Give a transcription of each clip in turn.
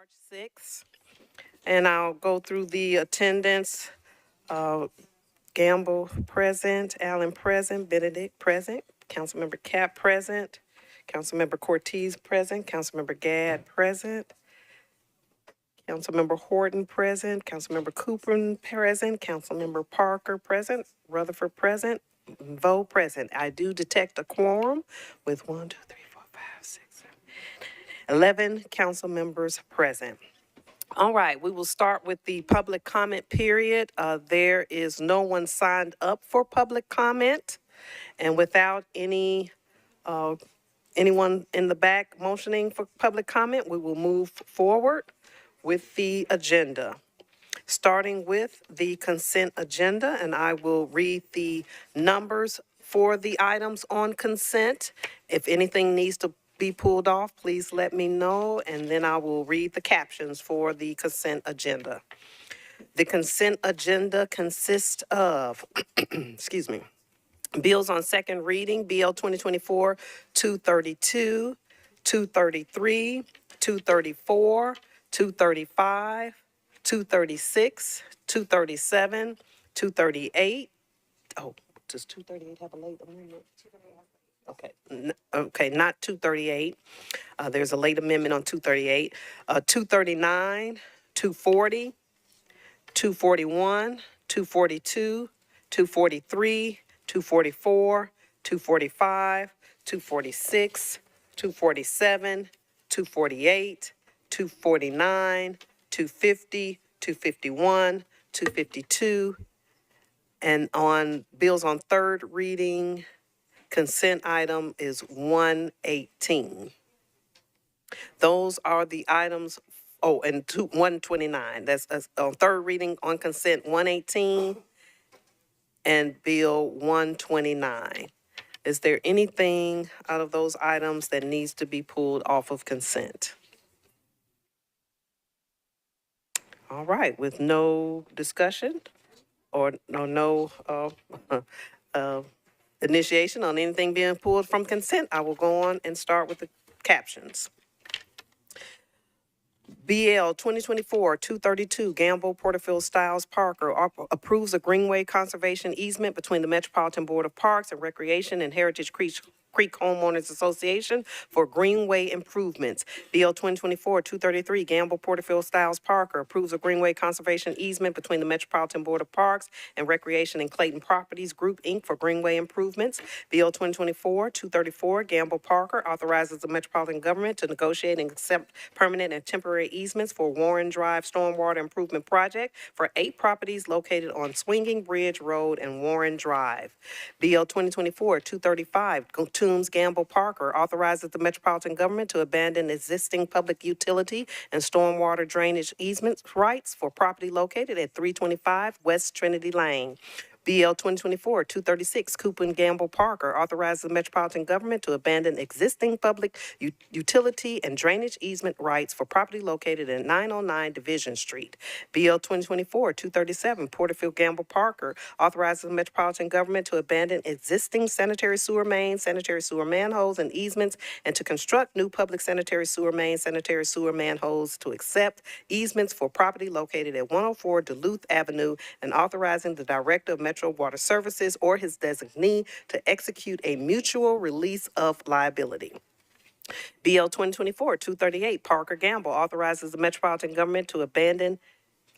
March 6th, and I'll go through the attendance. Gamble present, Allen present, Benedict present, Councilmember Cap present, Councilmember Cortez present, Councilmember Gadd present, Councilmember Horton present, Councilmember Cooper present, Councilmember Parker present, Rutherford present, Vo present. I do detect a quorum with 1, 2, 3, 4, 5, 6, 7, 11 council members present. All right, we will start with the public comment period. There is no one signed up for public comment. And without anyone in the back motioning for public comment, we will move forward with the agenda. Starting with the consent agenda, and I will read the numbers for the items on consent. If anything needs to be pulled off, please let me know, and then I will read the captions for the consent agenda. The consent agenda consists of, excuse me, bills on second reading, BL 2024-232, 233, 234, 235, 236, 237, 238. Oh, does 238 have a late amendment? Okay, okay, not 238. There's a late amendment on 238. 239, 240, 241, 242, 243, 244, 245, 246, 247, 248, 249, 250, 251, 252, and on bills on third reading, consent item is 118. Those are the items. Oh, and 129. That's on third reading on consent 118 and bill 129. Is there anything out of those items that needs to be pulled off of consent? All right, with no discussion or no initiation on anything being pulled from consent, I will go on and start with the captions. BL 2024-232, Gamble, Porterfield, Stiles, Parker approves a greenway conservation easement between the Metropolitan Board of Parks and Recreation and Heritage Creek Homeowners Association for greenway improvements. BL 2024-233, Gamble, Porterfield, Stiles, Parker approves a greenway conservation easement between the Metropolitan Board of Parks and Recreation and Clayton Properties Group, Inc. for greenway improvements. BL 2024-234, Gamble, Parker authorizes the Metropolitan government to negotiate and accept permanent and temporary easements for Warren Drive Stormwater Improvement Project for 8 properties located on Swinging Bridge Road and Warren Drive. BL 2024-235, Toombs Gamble Parker authorizes the Metropolitan government to abandon existing public utility and stormwater drainage easement rights for property located at 325 West Trinity Lane. BL 2024-236, Cooper and Gamble Parker authorizes the Metropolitan government to abandon existing public utility and drainage easement rights for property located at 909 Division Street. BL 2024-237, Porterfield Gamble Parker authorizes the Metropolitan government to abandon existing sanitary sewer mains, sanitary sewer manholes, and easements, and to construct new public sanitary sewer mains, sanitary sewer manholes, to accept easements for property located at 104 Duluth Avenue, and authorizing the Director of Metro Water Services or his designee to execute a mutual release of liability. BL 2024-238, Parker Gamble authorizes the Metropolitan government to abandon.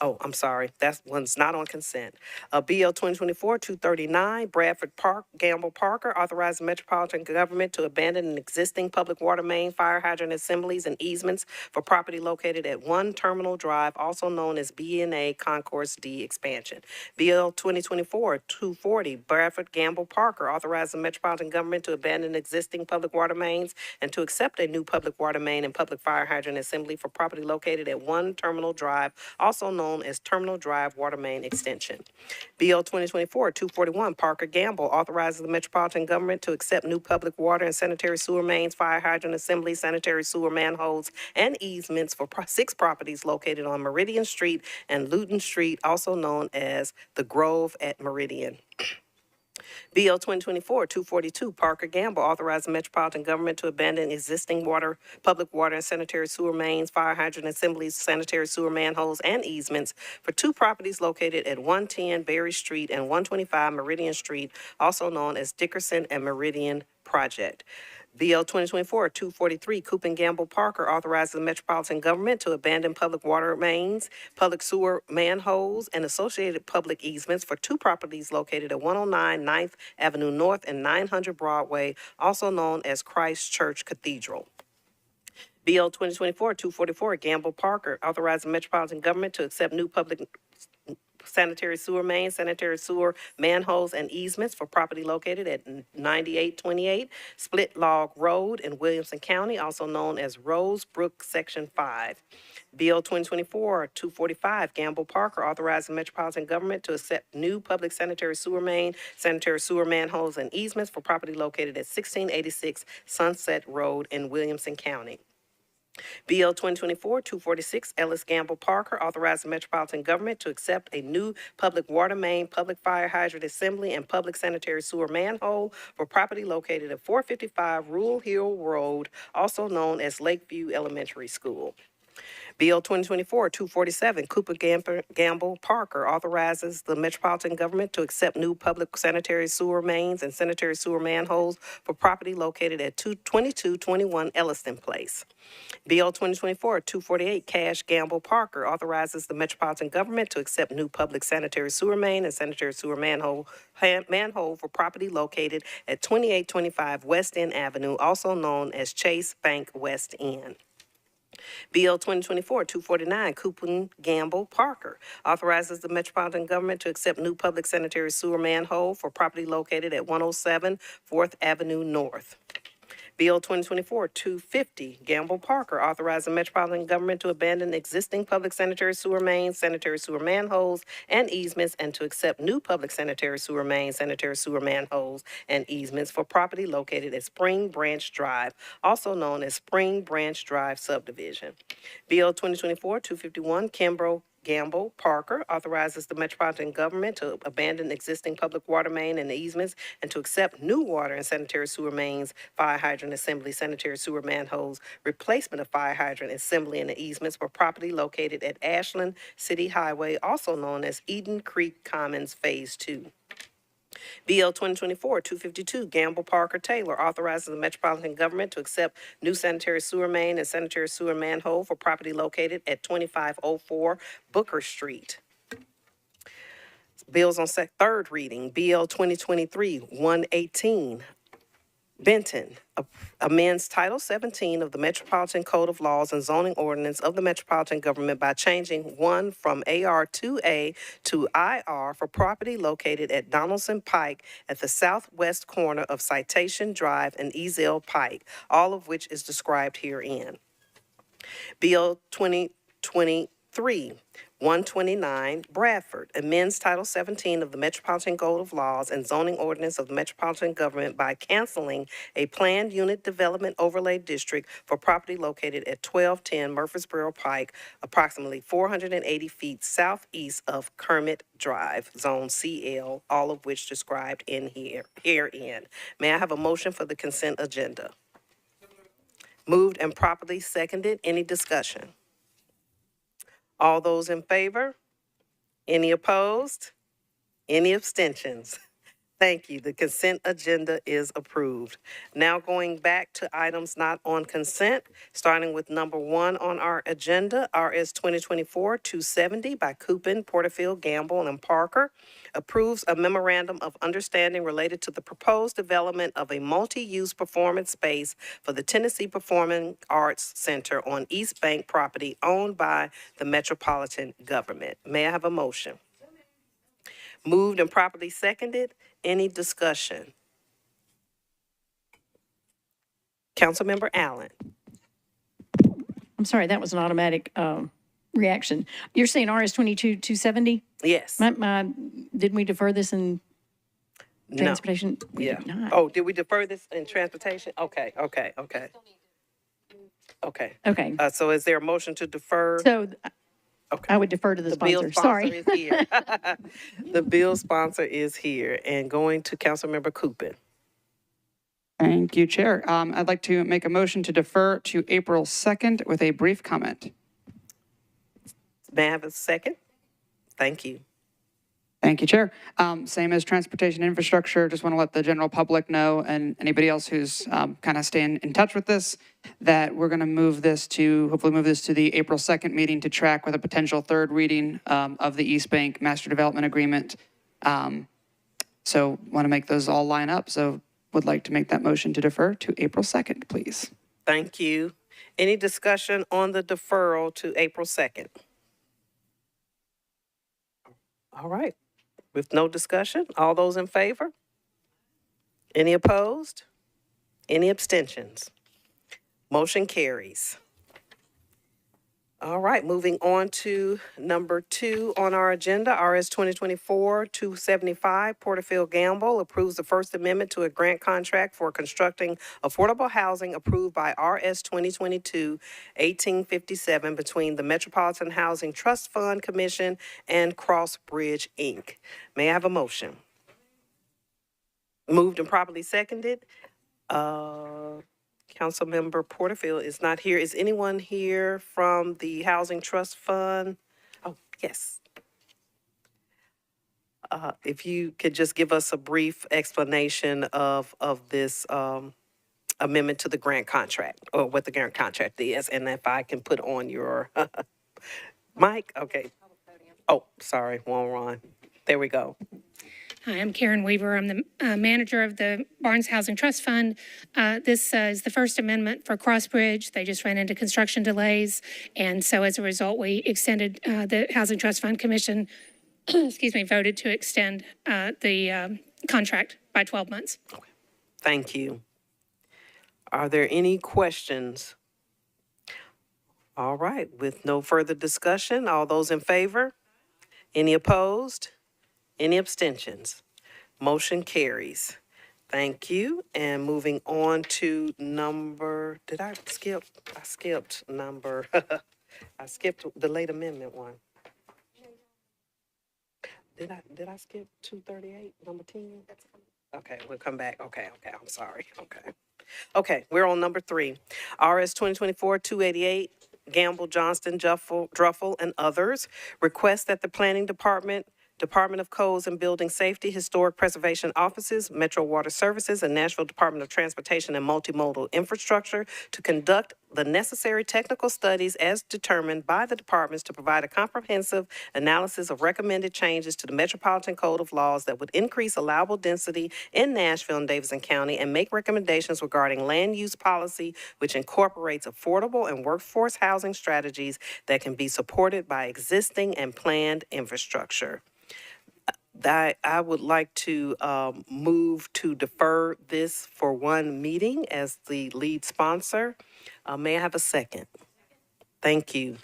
Oh, I'm sorry, that one's not on consent. BL 2024-239, Bradford Park, Gamble Parker authorizes the Metropolitan government to abandon an existing public water main, fire hydrant assemblies, and easements for property located at 1 Terminal Drive, also known as B&A Concourse D expansion. BL 2024-240, Bradford Gamble Parker authorizes the Metropolitan government to abandon existing public water mains and to accept a new public water main and public fire hydrant assembly for property located at 1 Terminal Drive, also known as Terminal Drive Water Main Extension. BL 2024-241, Parker Gamble authorizes the Metropolitan government to accept new public water and sanitary sewer mains, fire hydrant assemblies, sanitary sewer manholes, and easements for 6 properties located on Meridian Street and Luton Street, also known as the Grove at Meridian. BL 2024-242, Parker Gamble, authorizing Metropolitan Government to abandon existing public water and sanitary sewer mains, fire hydrant assemblies, sanitary sewer manholes, and easements for two properties located at 110 Berry Street and 125 Meridian Street, also known as Dickerson and Meridian Project. BL 2024-243, Coop and Gamble Parker, authorizes the Metropolitan Government to abandon public water mains, public sewer manholes, and associated public easements for two properties located at 109 9th Avenue North and 900 Broadway, also known as Christ Church Cathedral. BL 2024-244, Gamble Parker, authorizing Metropolitan Government to accept new public sanitary sewer mains, sanitary sewer manholes, and easements for property located at 9828 Split Log Road in Williamson County, also known as Rosebrook Section 5. BL 2024-245, Gamble Parker, authorizing Metropolitan Government to accept new public sanitary sewer main, sanitary sewer manholes, and easements for property located at 1686 Sunset Road in Williamson County. BL 2024-246, Ellis Gamble Parker, authorizing Metropolitan Government to accept a new public water main, public fire hydrant assembly, and public sanitary sewer manhole for property located at 455 Rural Hill Road, also known as Lakeview Elementary School. BL 2024-247, Cooper Gamble Parker, authorizes the Metropolitan Government to accept new public sanitary sewer mains and sanitary sewer manholes for property located at 2221 Elliston Place. BL 2024-248, Cash Gamble Parker, authorizes the Metropolitan Government to accept new public sanitary sewer main and sanitary sewer manhole for property located at 2825 West End Avenue, also known as Chase Bank West End. BL 2024-249, Cooper Gamble Parker, authorizes the Metropolitan Government to accept new public sanitary sewer manhole for property located at 107 4th Avenue North. BL 2024-250, Gamble Parker, authorizing Metropolitan Government to abandon existing public sanitary sewer mains, sanitary sewer manholes, and easements, and to accept new public sanitary sewer mains, sanitary sewer manholes, and easements for property located at Spring Branch Drive, also known as Spring Branch Drive Subdivision. BL 2024-251, Kimbrough Gamble Parker, authorizes the Metropolitan Government to abandon existing public water main and easements and to accept new water and sanitary sewer mains, fire hydrant assembly, sanitary sewer manholes, replacement of fire hydrant assembly and easements for property located at Ashland City Highway, also known as Eden Creek Commons Phase 2. BL 2024-252, Gamble Parker Taylor, authorizes the Metropolitan Government to accept new sanitary sewer main and sanitary sewer manhole for property located at 2504 Booker Street. Bills on third reading. BL 2023-118, Benton, amends Title 17 of the Metropolitan Code of Laws and Zoning Ordinance of the Metropolitan Government by changing 1 from AR 2A to IR for property located at Donaldson Pike at the southwest corner of Citation Drive and Eazell Pike, all of which is described herein. BL 2023-129, Bradford, amends Title 17 of the Metropolitan Code of Laws and Zoning Ordinance of the Metropolitan Government by canceling a planned unit development overlay district for property located at 1210 Murfreesboro Pike, approximately 480 feet southeast of Kermit Drive, Zone CL, all of which described herein. May I have a motion for the consent agenda? Moved and properly seconded. Any discussion? All those in favor? Any opposed? Any abstentions? Thank you. The consent agenda is approved. Now going back to items not on consent, starting with number 1 on our agenda, RS 2024-270 by Coopin, Porterfield, Gamble, and Parker, approves a memorandum of understanding related to the proposed development of a multi-use performance space for the Tennessee Performing Arts Center on East Bank property owned by the Metropolitan Government. May I have a motion? Moved and properly seconded. Any discussion? Councilmember Allen. I'm sorry, that was an automatic reaction. You're saying RS 22-270? Yes. Didn't we defer this in transportation? No. We Yeah. did not. Oh, did we defer this in transportation? Okay. Okay. Okay. So is there a motion to defer? So Okay. I would defer to the The bill sponsor. sponsor Sorry. is here. The bill sponsor is here. And going to Councilmember Coopin. Thank you, Chair. I'd like to make a motion to defer to April 2nd with a brief comment. May I have a second? Thank you. Thank you, Chair. Same as transportation infrastructure, just want to let the general public know and anybody else who's kind of staying in touch with this, that we're going to hopefully move this to the April 2nd meeting to track with a potential third reading of the East Bank Master Development Agreement. So want to make those all line up. So would like to make that motion to defer to April 2nd, please. Thank you. Any discussion on the deferral to April 2nd? All right. With no discussion, all those in favor? Any opposed? Any abstentions? Motion carries. All right, moving on to number 2 on our agenda, RS 2024-275, Porterfield Gamble approves the First Amendment to a grant contract for constructing affordable housing approved by RS 2022-1857 between the Metropolitan Housing Trust Fund Commission and Crossbridge, Inc. May I have a motion? Moved and properly seconded. Councilmember Porterfield is not here. Is anyone here from the Housing Trust Fund? Oh, yes. If you could just give us a brief explanation of this amendment to the grant contract, or what the grant contract is, and if I can put on your mic, okay. Oh, sorry, wrong one. There we go. Hi, I'm Karen Weaver. I'm the manager of the Barnes Housing Trust Fund. This is the First Amendment for Crossbridge. They just ran into construction delays, and so as a result, we extended the Housing Trust Fund Commission, voted to extend the contract by 12 months. Okay. Thank you. Are there any questions? All right, with no further discussion, all those in favor? Any opposed? Any abstentions? Motion carries. Thank you. And moving on to number, did I skip? I skipped number, I skipped the late amendment one. Did I skip 238, number 10? Okay, we'll come back. Okay, I'm sorry. Okay, we're on number 3. RS 2024-288, Gamble, Johnston, Druffel, and others request that the Planning Department, Department of Codes and Building Safety, Historic Preservation Offices, Metro Water Services, and Nashville Department of Transportation and Multimodal Infrastructure to conduct the necessary technical studies as determined by the departments to provide a comprehensive analysis of recommended changes to the Metropolitan Code of Laws that would increase allowable density in Nashville and Davidson County and make recommendations regarding land use policy which incorporates affordable and workforce housing strategies that can be supported by existing and planned infrastructure. I would like to move to defer this for one meeting as the lead sponsor. May I have a second? Thank you.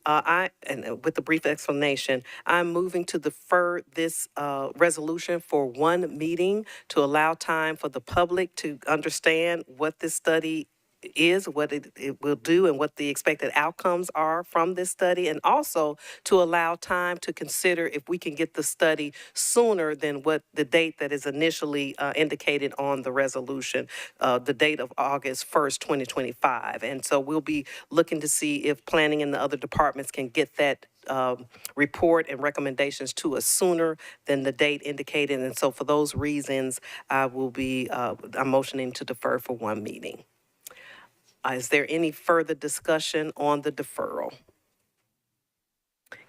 With a brief explanation, I'm moving to defer this resolution for one meeting to allow time for the public to understand what this study is, what it will do, and what the expected outcomes are from this study, and also to allow time to consider if we can get the study sooner than what the date that is initially indicated on the resolution, the date of August 1st, 2025. And so we'll be looking to see if planning and the other departments can get that report and recommendations to us sooner than the date indicated. And so for those reasons, I'm motioning to defer for one meeting. Is there any further discussion on the deferral?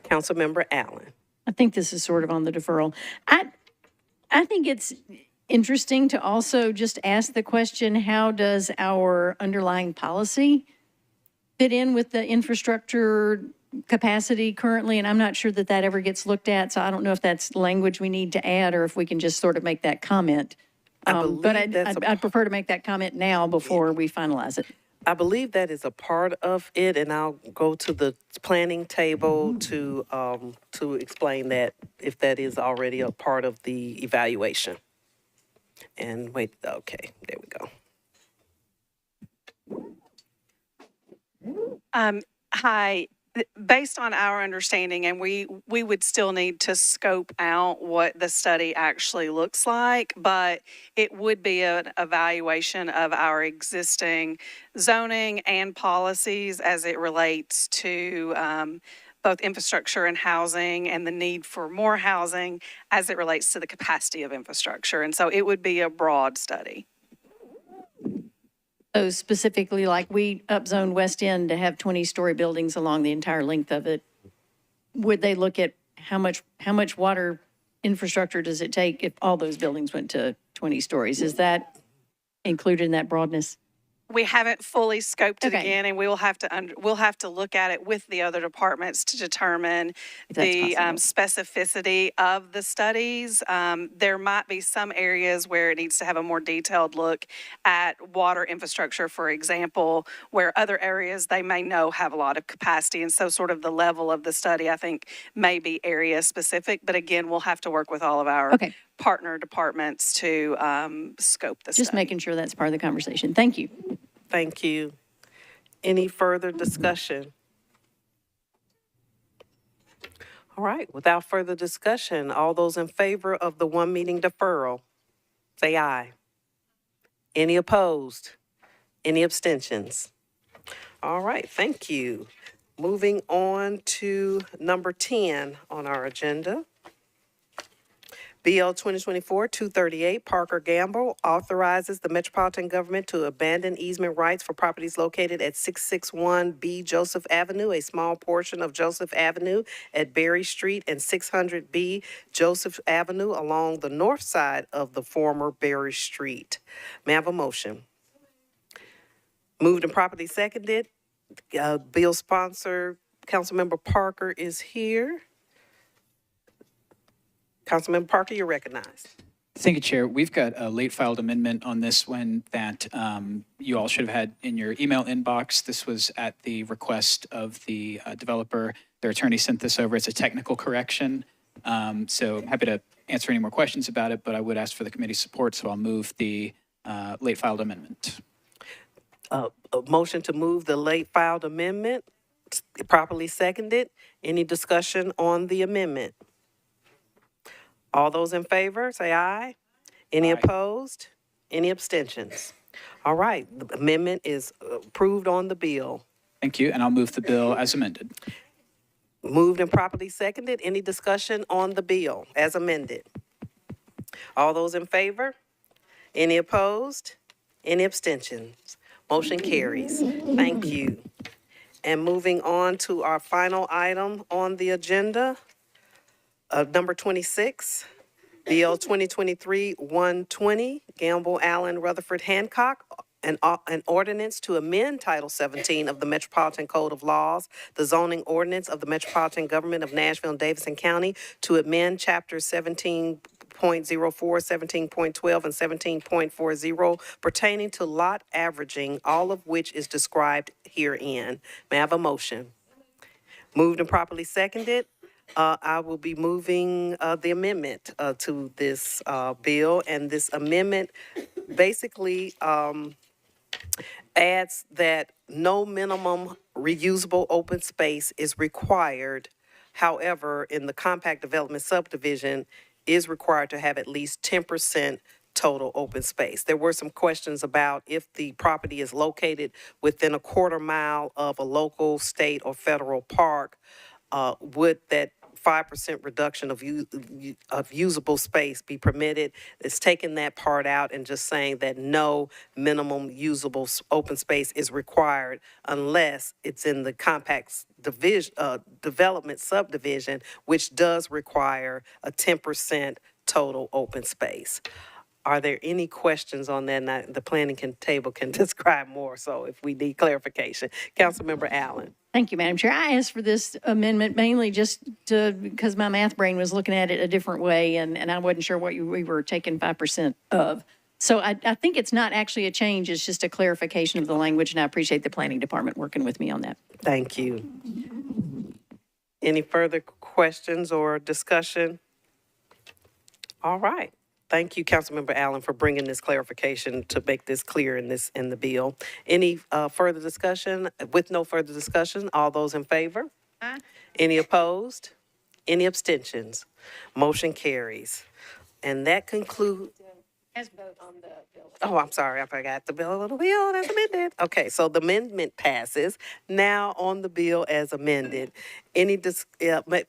Councilmember Allen. I think this is sort of on the deferral. I think it's interesting to also just ask the question, how does our underlying policy fit in with the infrastructure capacity currently? And I'm not sure that that ever gets looked at, so I don't know if that's language we need to add or if we can just sort of make that comment. But I'd prefer to make that comment now before we finalize it. I believe that is a part of it, and I'll go to the planning table to explain that, if that is already a part of the evaluation. And wait, okay, there we go. Hi, Based on our understanding, and we would still need to scope out what the study actually looks like, but it would be an evaluation of our existing zoning and policies as it relates to both infrastructure and housing and the need for more housing as it relates to the capacity of infrastructure. And so it would be a broad study. So specifically, like we upzoned West End to have 20-story buildings along the entire length of it. Would they look at how much water infrastructure does it take if all those buildings went to 20 stories? Is that included in that broadness? We haven't fully scoped it Okay. again, and we'll have to look at it with the other departments to determine If that's the possible. specificity of the studies. There might be some areas where it needs to have a more detailed look at water infrastructure, for example, where other areas they may know have a lot of capacity. And so sort of the level of the study, I think, may be area specific. But again, we'll have to work with all of our Okay. partner departments to scope the Just study. making sure that's part of the conversation. Thank you. Thank you. Any further discussion? All right, without further discussion, all those in favor of the one meeting deferral, say aye. Any opposed? Any abstentions? All right, thank you. Moving on to number 10 on our agenda. BL 2024-238, Parker Gamble authorizes the Metropolitan Government to abandon easement rights for properties located at 661B Joseph Avenue, a small portion of Joseph Avenue at Berry Street, and 600B Joseph Avenue along the north side of the former Berry Street. May I have a motion? Moved and properly seconded. Bill sponsor, Councilmember Parker is here. Councilmember Parker, you're recognized. Thank you, Chair. We've got a late filed amendment on this one that you all should have had in your email inbox. This was at the request of the developer. Their attorney sent this over. It's a technical correction. So I'm happy to answer any more questions about it, but I would ask for the committee's support, so I'll move the late filed amendment. A motion to move the late filed amendment, properly seconded. Any discussion on the amendment? All those in favor, say aye. Any opposed? Any abstentions? All right, the amendment is approved on the bill. Thank you, and I'll move the bill as amended. Moved and properly seconded. Any discussion on the bill as amended? All those in favor? Any opposed? Any abstentions? Motion carries. Thank you. And moving on to our final item on the agenda, number 26, BL 2023-120, Gamble, Allen, Rutherford, Hancock, an ordinance to amend Title 17 of the Metropolitan Code of Laws, the zoning ordinance of the Metropolitan Government of Nashville and Davidson County, to amend Chapters 17.04, 17.12, and 17.40 pertaining to lot averaging, all of which is described herein. May I have a motion? Moved and properly seconded. I will be moving the amendment to this bill, and this amendment basically adds that no minimum reusable open space is required. However, in the compact development subdivision, is required to have at least 10% total open space. There were some questions about if the property is located within a quarter mile of a local, state, or federal park, would that 5% reduction of usable space be permitted? It's taking that part out and just saying that no minimum usable open space is required unless it's in the compact development subdivision, which does require a 10% total open space. Are there any questions on that? And the planning table can describe more, so if we need clarification. Councilmember Allen. Thank you, Madam Chair. I asked for this amendment mainly just because my math brain was looking at it a different way, and I wasn't sure what we were taking 5% of. So I think it's not actually a change, it's just a clarification of the language, and I appreciate the planning department working with me on that. Thank you. Any further questions or discussion? All right. Thank you, Councilmember Allen, for bringing this clarification to make this clear in the bill. Any further discussion? With no further discussion, all those in favor? Aye. Any opposed? Any abstentions? Motion carries. And that concludes. Oh, I'm sorry, I forgot the bill as amended. Okay, so the amendment passes. Now on the bill as amended.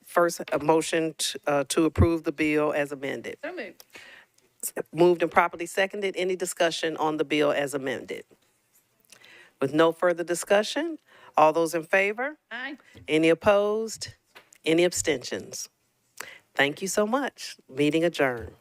First, a motion to approve the bill as amended. So moved. Moved and properly seconded. Any discussion on the bill as amended? With no further discussion, all those in favor? Aye. Any opposed? Any abstentions? Thank you so much. Meeting adjourned.